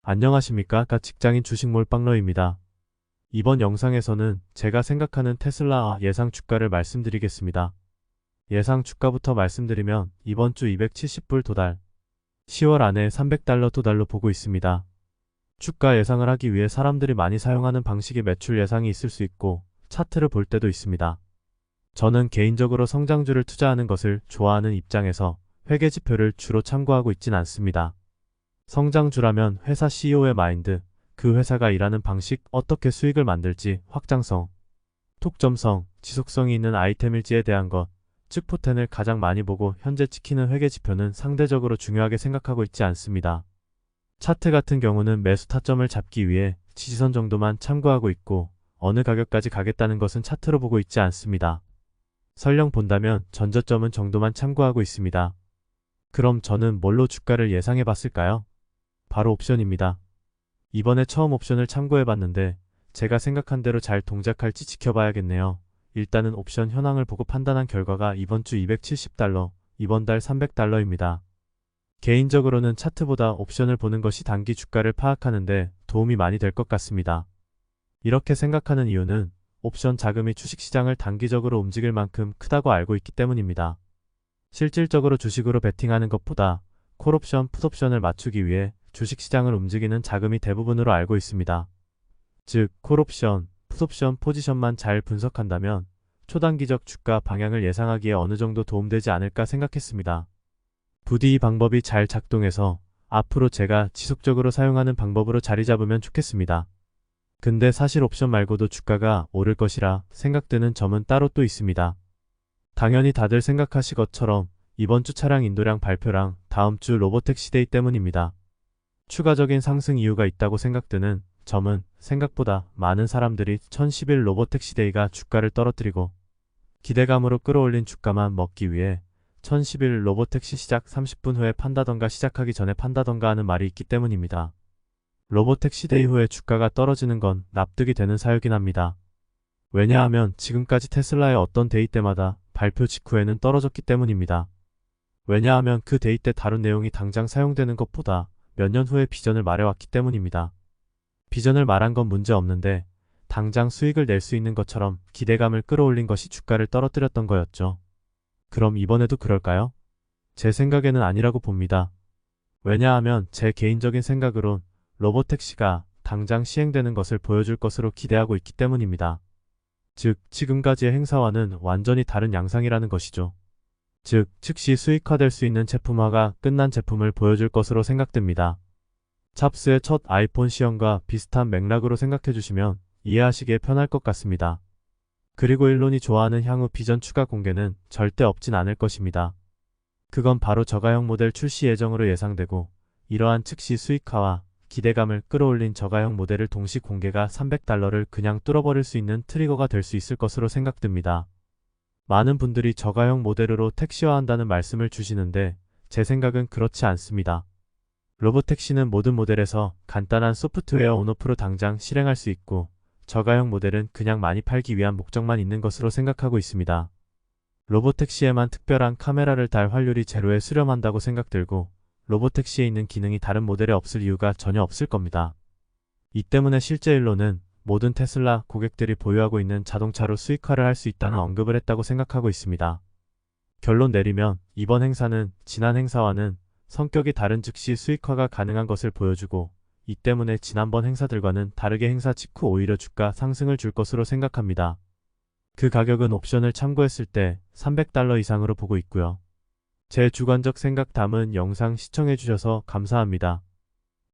안녕하십니까? 직장인 주식 몰빵러입니다. 이번 영상에서는 제가 생각하는 테슬라 예상 주가를 말씀드리겠습니다. 예상 주가부터 말씀드리면 이번 주 270불 도달, 10월 안에 $300 도달로 보고 있습니다. 주가 예상을 하기 위해 사람들이 많이 사용하는 방식의 매출 예상이 있을 수 있고 차트를 볼 때도 있습니다. 저는 개인적으로 성장주를 투자하는 것을 좋아하는 입장에서 회계지표를 주로 참고하고 있진 않습니다. 성장주라면 회사 CEO의 마인드, 그 회사가 일하는 방식, 어떻게 수익을 만들지, 확장성, 독점성, 지속성이 있는 아이템일지에 대한 것, 즉 포텐을 가장 많이 보고 현재 지키는 회계지표는 상대적으로 중요하게 생각하고 있지 않습니다. 차트 같은 경우는 매수 타점을 잡기 위해 지지선 정도만 참고하고 있고 어느 가격까지 가겠다는 것은 차트로 보고 있지 않습니다. 설령 본다면 전저점은 정도만 참고하고 있습니다. 그럼 저는 뭘로 주가를 예상해 봤을까요? 바로 옵션입니다. 이번에 처음 옵션을 참고해봤는데 제가 생각한 대로 잘 동작할지 지켜봐야겠네요. 일단은 옵션 현황을 보고 판단한 결과가 이번 주 $270, 이번 달 $300입니다. 개인적으로는 차트보다 옵션을 보는 것이 단기 주가를 파악하는데 도움이 많이 될 것 같습니다. 이렇게 생각하는 이유는 옵션 자금이 주식시장을 단기적으로 움직일 만큼 크다고 알고 있기 때문입니다. 실질적으로 주식으로 베팅하는 것보다 콜옵션, 풋옵션을 맞추기 위해 주식시장을 움직이는 자금이 대부분으로 알고 있습니다. 즉, 콜옵션, 풋옵션 포지션만 잘 분석한다면 초단기적 주가 방향을 예상하기에 어느 정도 도움되지 않을까 생각했습니다. 부디 이 방법이 잘 작동해서 앞으로 제가 지속적으로 사용하는 방법으로 자리 잡으면 좋겠습니다. 근데 사실 옵션 말고도 주가가 오를 것이라 생각되는 점은 따로 또 있습니다. 당연히 다들 생각하시 것처럼 이번 주 차량 인도량 발표랑 다음 주 로보택시 데이 때문입니다. 추가적인 상승 이유가 있다고 생각되는 점은 생각보다 많은 사람들이 1011 로보택시 데이가 주가를 떨어뜨리고 기대감으로 끌어올린 주가만 먹기 위해 1011 로보택시 시작 30분 후에 판다던가 시작하기 전에 판다던가 하는 말이 있기 때문입니다. 로보택시 데이 후에 주가가 떨어지는 건 납득이 되는 사유긴 합니다. 왜냐하면 지금까지 테슬라의 어떤 데이 때마다 발표 직후에는 떨어졌기 때문입니다. 왜냐하면 그 데이 때 다룬 내용이 당장 사용되는 것보다 몇 년 후에 비전을 말해왔기 때문입니다. 비전을 말한 건 문제 없는데 당장 수익을 낼 수 있는 것처럼 기대감을 끌어올린 것이 주가를 떨어뜨렸던 거였죠. 그럼 이번에도 그럴까요? 제 생각에는 아니라고 봅니다. 왜냐하면 제 개인적인 생각으론 로보택시가 당장 시행되는 것을 보여줄 것으로 기대하고 있기 때문입니다. 즉, 지금까지의 행사와는 완전히 다른 양상이라는 것이죠. 즉, 즉시 수익화될 수 있는 제품화가 끝난 제품을 보여줄 것으로 생각됩니다. 잡스의 첫 아이폰 시험과 비슷한 맥락으로 생각해주시면 이해하시기에 편할 것 같습니다. 그리고 일론이 좋아하는 향후 비전 추가 공개는 절대 없진 않을 것입니다. 그건 바로 저가형 모델 출시 예정으로 예상되고 이러한 즉시 수익화와 기대감을 끌어올린 저가형 모델을 동시 공개가 $300를 그냥 뚫어버릴 수 있는 트리거가 될 수 있을 것으로 생각됩니다. 많은 분들이 저가형 모델으로 택시화한다는 말씀을 주시는데 제 생각은 그렇지 않습니다. 로보택시는 모든 모델에서 간단한 소프트웨어 온오프로 당장 실행할 수 있고 저가형 모델은 그냥 많이 팔기 위한 목적만 있는 것으로 생각하고 있습니다. 로보택시에만 특별한 카메라를 달 확률이 제로에 수렴한다고 생각들고 로보택시에 있는 기능이 다른 모델에 없을 이유가 전혀 없을 겁니다. 이 때문에 실제 일로는 모든 테슬라 고객들이 보유하고 있는 자동차로 수익화를 할 수 있다는 언급을 했다고 생각하고 있습니다. 결론 내리면 이번 행사는 지난 행사와는 성격이 다른 즉시 수익화가 가능한 것을 보여주고 이 때문에 지난번 행사들과는 다르게 행사 직후 오히려 주가 상승을 줄 것으로 생각합니다. 그 가격은 옵션을 참고했을 때 $300 이상으로 보고 있고요. 제 주관적 생각 담은 영상 시청해주셔서 감사합니다.